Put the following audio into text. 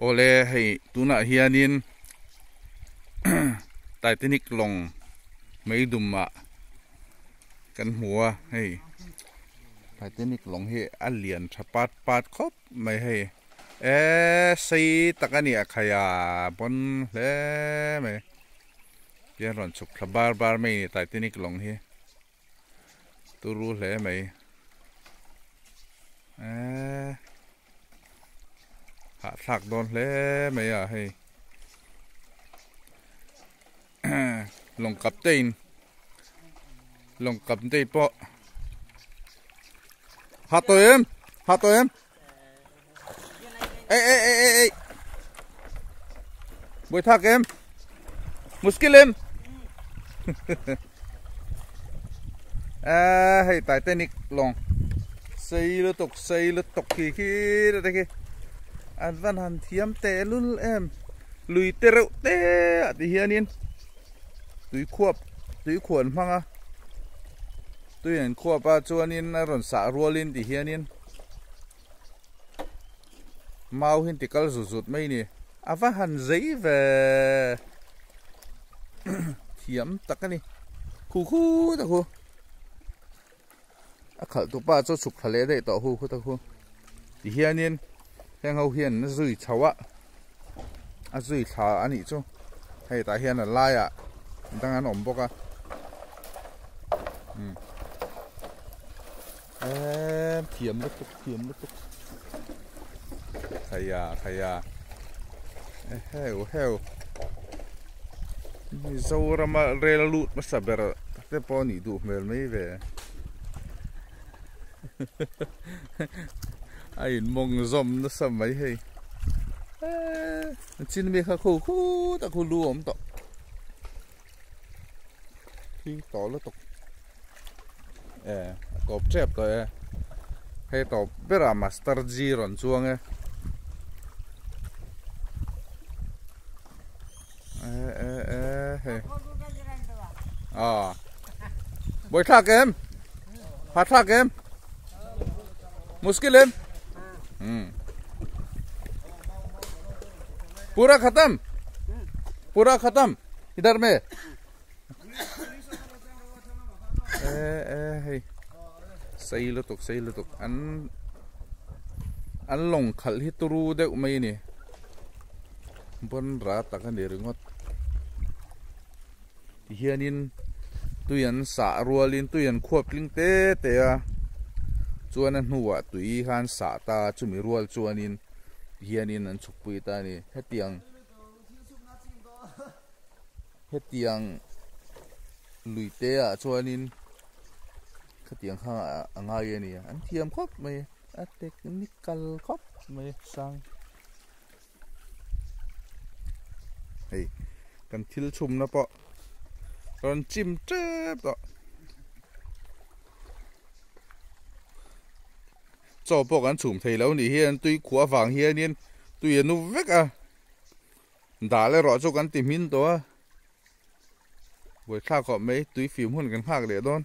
ole hei tuna hianin Titanic long meidumma kan hua hei Titanic long he alian thapat pat khop mai hei sei takani akhaya bon le mai pian ron chuk bar bar mai Titanic long he turu le mai hạ thạc đón lẽ mấy à hay lồng cặp tên po hạ tôi em ê buổi thạc em muskil em hay Titanic lồng xây lướt tục khi đó đây kia anh văn hàn thiếm té luôn em lùi tê rượu tê thì hiền yên túi khuẩn mang à túi hình khuẩn ba cho nên rồi xả rùa lên thì hiền yên mau hin thì câu rụt mấy nè à văn hàn giấy về thiếm tắc cái này khu tắc khu à khởi tụ ba cho sụp thề lệ đấy tao khu tắc khu thì hiền yên hiện hậu hiện nó rủi cháu ạ rủi cháu anh ấy chứ hay tại hiện là lai ạ đang ăn ổn bốc à em thiếm nước tục thầy à heo dâu ra mà rê la lụt mà sập bờ cái po nỉ đủ mềm mấy về ai mong zom nó sầm mấy hay xin mi khá khu ta khu lu ổm tọ khi tỏ nó tục cọp chép rồi hay tỏ biết là master G ròn chuông ấy buổi thạc em phát thạc em मुश्किल है पूरा खत्म इधर में सही लो तो अन लोंग खल ही तुरु दे उमई ने बन रात तक ने रिंगोत हियानिन तुयन सा रुलिन तुयन खोप लिंग te à chuan an hnuah tui khan sa ta chumi rual chuanin hianin an chukpui ta ni hetiang luite a chuanin khatiang kha angai ani an thiam khop mai a technical khop mai sang hei kan thil chum na po ron chim trep to cho bộ ăn chủng thầy lâu nỉ hiền tuy khóa vàng hiền nhiên tuy nó vét à đã lại rõ cho ăn tìm hin đó buổi thao có mấy túi phím hơn gần khác để đón